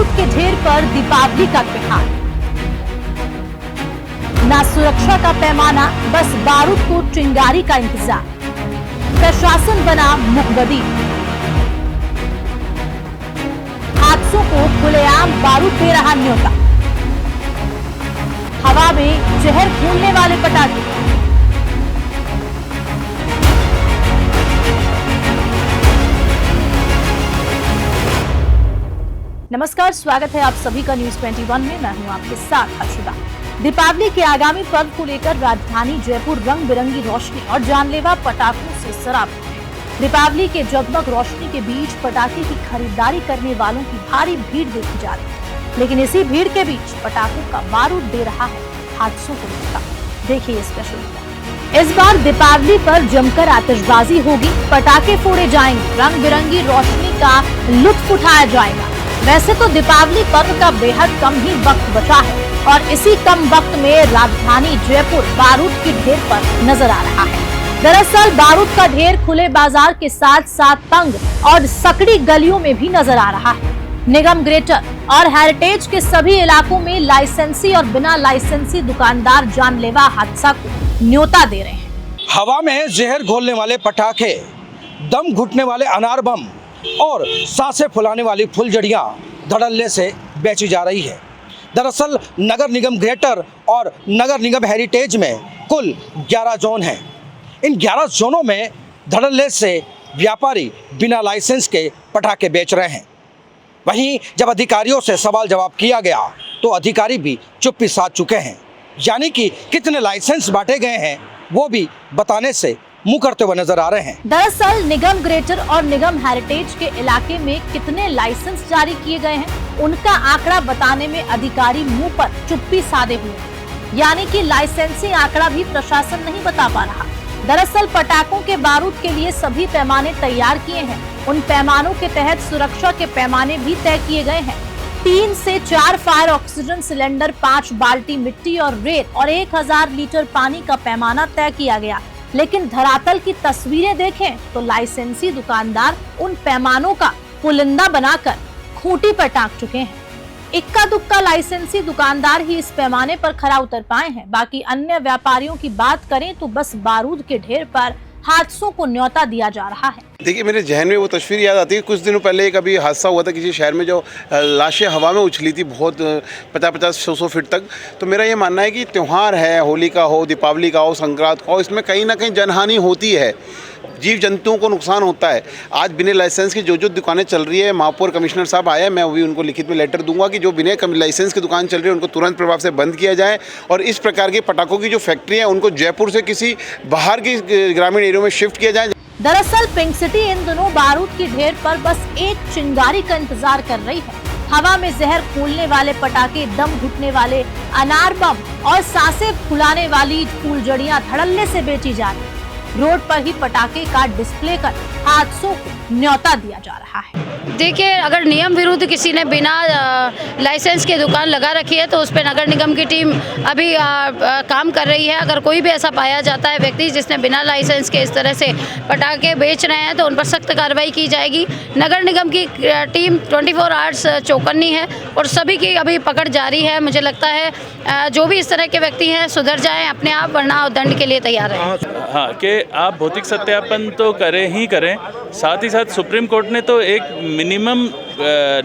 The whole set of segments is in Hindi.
बारूद के ढेर पर दीपावली का त्योहार। ना सुरक्षा का पैमाना, बस बारूद को चिंगारी का इंतजार। प्रशासन बना मुकबदी। हादसों को खुलेआम बारूद दे रहा न्योता। हवा में जहर फूलने वाले पटाखे। नमस्कार, स्वागत है आप सभी का न्यूज 21 में। मैं हूं आपके साथ हर्षदा। दीपावली के आगामी पर्व को लेकर राजधानी जयपुर रंग बिरंगी रोशनी और जानलेवा पटाखों से सराबोर है। दीपावली के जगमग रोशनी के बीच पटाखे की खरीदारी करने वालों की भारी भीड़ देखी जा रही है, लेकिन इसी भीड़ के बीच पटाखों का बारूद दे रहा है हादसों को न्योता। देखिए स्पेशल रिपोर्ट। इस बार दीपावली पर जमकर आतिशबाजी होगी, पटाखे फोड़े जाएंगे, रंग बिरंगी रोशनी का लुत्फ उठाया जाएगा। वैसे तो दीपावली पर्व का बेहद कम ही वक्त बचा है और इसी कम वक्त में राजधानी जयपुर बारूद के ढेर पर नजर आ रहा है। दरअसल बारूद का ढेर खुले बाजार के साथ साथ तंग और सकड़ी गलियों में भी नजर आ रहा है। निगम ग्रेटर और हेरिटेज के सभी इलाकों में लाइसेंसी और बिना लाइसेंसी दुकानदार जानलेवा हादसा को न्योता दे रहे हैं। हवा में जहर घोलने वाले पटाखे, दम घुटने वाले अनार बम और सांसें फुलाने वाली फुलझड़ियां धड़ल्ले से बेची जा रही है। दरअसल नगर निगम ग्रेटर और नगर निगम हेरिटेज में कुल 11 जोन हैं। इन 11 जोनों में धड़ल्ले से व्यापारी बिना लाइसेंस के पटाखे बेच रहे हैं। वहीं जब अधिकारियों से सवाल जवाब किया गया तो अधिकारी भी चुप्पी साध चुके हैं, यानी कि कितने लाइसेंस बांटे गए हैं वो भी बताने से मुंह करते हुए नजर आ रहे हैं। दरअसल निगम ग्रेटर और निगम हेरिटेज के इलाके में कितने लाइसेंस जारी किए गए हैं उनका आंकड़ा बताने में अधिकारी मुंह पर चुप्पी साधे हुए हैं, यानी कि लाइसेंसी आंकड़ा भी प्रशासन नहीं बता पा रहा। दरअसल पटाखों के बारूद के लिए सभी पैमाने तैयार किए हैं। उन पैमानों के तहत सुरक्षा के पैमाने भी तय किए गए हैं। 3 से 4 फायर ऑक्सीजन सिलेंडर, 5 बाल्टी मिट्टी और रेत और 1000 लीटर पानी का पैमाना तय किया गया। लेकिन धरातल की तस्वीरें देखें तो लाइसेंसी दुकानदार उन पैमानों का पुलिंदा बनाकर खूंटी पर टांग चुके हैं। इक्का दुक्का लाइसेंसी दुकानदार ही इस पैमाने पर खरा उतर पाए हैं। बाकी अन्य व्यापारियों की बात करें तो बस बारूद के ढेर पर हादसों को न्योता दिया जा रहा है। देखिए, मेरे जहन में वो तस्वीर याद आती है। कुछ दिनों पहले एक अभी हादसा हुआ था किसी शहर में, जो लाशें हवा में उछली थी बहुत 50-100 फीट तक। तो मेरा ये मानना है कि त्यौहार है, होली का हो, दीपावली का हो, संक्रांत का हो, इसमें कहीं ना कहीं जनहानि होती है, जीव जंतुओं को नुकसान होता है। आज बिना लाइसेंस की जो दुकानें चल रही है, महापौर कमिश्नर साहब आए, मैं अभी उनको लिखित में लेटर दूंगा कि जो बिना लाइसेंस की दुकान चल रही है उनको तुरंत प्रभाव से बंद किया जाए और इस प्रकार के पटाखों की जो फैक्ट्री है उनको जयपुर से किसी बाहर की ग्रामीण एरिया में शिफ्ट किया जाए। दरअसल पिंक सिटी इन दिनों बारूद की ढेर पर बस एक चिंगारी का इंतजार कर रही है। हवा में जहर फूलने वाले पटाखे, दम घुटने वाले अनार बम और सांसें फुलाने वाली फूलझड़ियां धड़ल्ले से बेची जा रही है। रोड पर ही पटाखे का डिस्प्ले कर हादसों को न्योता दिया जा रहा है। देखिए, अगर नियम विरुद्ध किसी ने बिना लाइसेंस की दुकान लगा रखी है तो उस पर नगर निगम की टीम अभी काम कर रही है। अगर कोई भी ऐसा पाया जाता है व्यक्ति जिसने बिना लाइसेंस के इस तरह से पटाखे बेच रहे हैं तो उन पर सख्त कार्रवाई की जाएगी। नगर निगम की टीम 24 आवर्स चौकन्नी है और सभी की अभी पकड़ जारी है। मुझे लगता है जो भी इस तरह के व्यक्ति हैं सुधर जाएं अपने आप, वरना दंड के लिए तैयार रहें। हाँ, कि आप भौतिक सत्यापन तो करें ही करें, साथ ही साथ सुप्रीम कोर्ट ने तो एक मिनिमम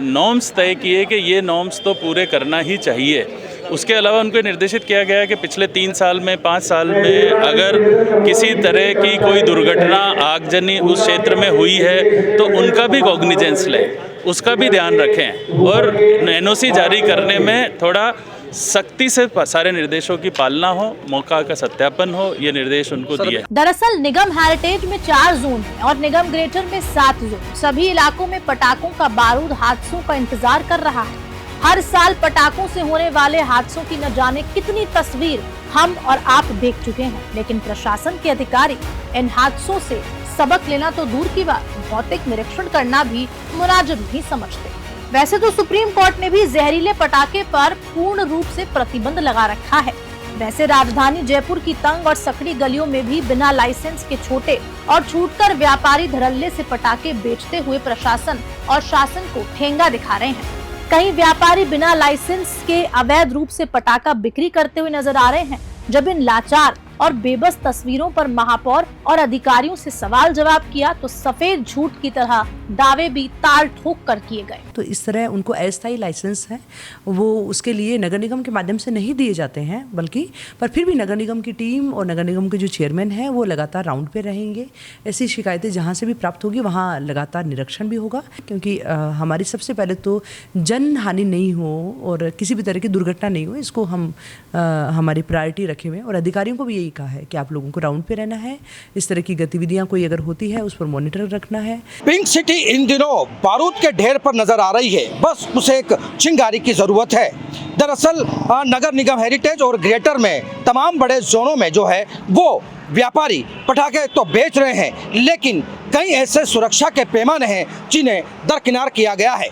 नॉर्म्स तय किए कि ये नॉर्म्स तो पूरे करना ही चाहिए। उसके अलावा उनको निर्देशित किया गया है कि पिछले 3 साल में, 5 साल में अगर किसी तरह की कोई दुर्घटना आगजनी उस क्षेत्र में हुई है तो उनका भी कॉग्निजेंस लें, उसका भी ध्यान रखें और एनओसी जारी करने में थोड़ा सख्ती से सारे निर्देशों की पालना हो, मौका का सत्यापन हो, ये निर्देश उनको दिए। दरअसल निगम हेरिटेज में 4 जोन है और निगम ग्रेटर में 7 जोन। सभी इलाकों में पटाखों का बारूद हादसों का इंतजार कर रहा है। हर साल पटाखों से होने वाले हादसों की न जाने कितनी तस्वीर हम और आप देख चुके हैं, लेकिन प्रशासन के अधिकारी इन हादसों से सबक लेना तो दूर की बात, भौतिक निरीक्षण करना भी मुनाजिब नहीं समझते। वैसे तो सुप्रीम कोर्ट ने भी जहरीले पटाखे पर पूर्ण रूप से प्रतिबंध लगा रखा है। वैसे राजधानी जयपुर की तंग और सकड़ी गलियों में भी बिना लाइसेंस के छोटे और छूटकर व्यापारी धड़ल्ले से पटाखे बेचते हुए प्रशासन और शासन को ठेंगा दिखा रहे हैं। कई व्यापारी बिना लाइसेंस के अवैध रूप से पटाखा बिक्री करते हुए नजर आ रहे हैं। जब इन लाचार और बेबस तस्वीरों पर महापौर और अधिकारियों से सवाल जवाब किया तो सफेद झूठ की तरह दावे भी ताल ठोक कर किए गए। तो इस तरह उनको अस्थायी लाइसेंस है, वो उसके लिए नगर निगम के माध्यम से नहीं दिए जाते हैं, बल्कि पर फिर भी नगर निगम की टीम और नगर निगम के जो चेयरमैन हैं वो लगातार राउंड पे रहेंगे। ऐसी शिकायतें जहाँ से भी प्राप्त होगी वहाँ लगातार निरीक्षण भी होगा, क्योंकि हमारी सबसे पहले तो जन हानि नहीं हो और किसी भी तरह की दुर्घटना नहीं हो, इसको हम हमारी प्रायोरिटी रखे हुए हैं। और अधिकारियों को भी यही कहा है कि आप लोगों को राउंड पे रहना है, इस तरह की गतिविधियां कोई अगर होती है उस पर मॉनिटर रखना है। पिंक सिटी इन दिनों बारूद के ढेर पर नजर आ रही है, बस उसे एक चिंगारी की जरूरत है। दरअसल नगर निगम हेरिटेज और ग्रेटर में तमाम बड़े जोनों में जो है वो व्यापारी पटाखे तो बेच रहे हैं, लेकिन कई ऐसे सुरक्षा के पैमाने हैं जिन्हें दरकिनार किया गया है।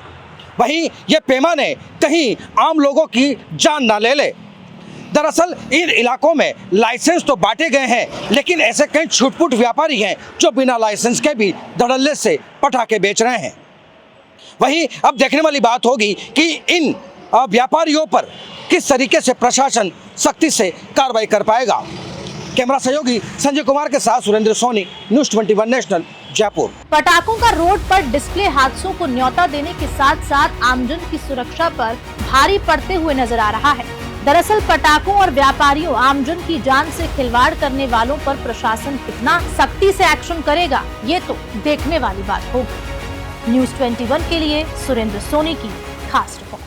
वहीं ये पैमाने कहीं आम लोगों की जान ना ले ले। दरअसल इन इलाकों में लाइसेंस तो बांटे गए हैं, लेकिन ऐसे कई छुटपुट व्यापारी हैं जो बिना लाइसेंस के भी धड़ल्ले से पटाखे बेच रहे हैं। वहीं अब देखने वाली बात होगी कि इन व्यापारियों पर किस तरीके से प्रशासन सख्ती से कार्रवाई कर पाएगा। कैमरा सहयोगी संजय कुमार के साथ सुरेंद्र सोनी, न्यूज़ 21 नेशनल, जयपुर। पटाखों का रोड पर डिस्प्ले हादसों को न्योता देने के साथ साथ आमजन की सुरक्षा पर भारी पड़ते हुए नजर आ रहा है। दरअसल पटाखों और व्यापारियों आमजन की जान से खिलवाड़ करने वालों पर प्रशासन कितना सख्ती से एक्शन करेगा, ये तो देखने वाली बात होगी। न्यूज़ 21 के लिए सुरेंद्र सोनी की खास रिपोर्ट।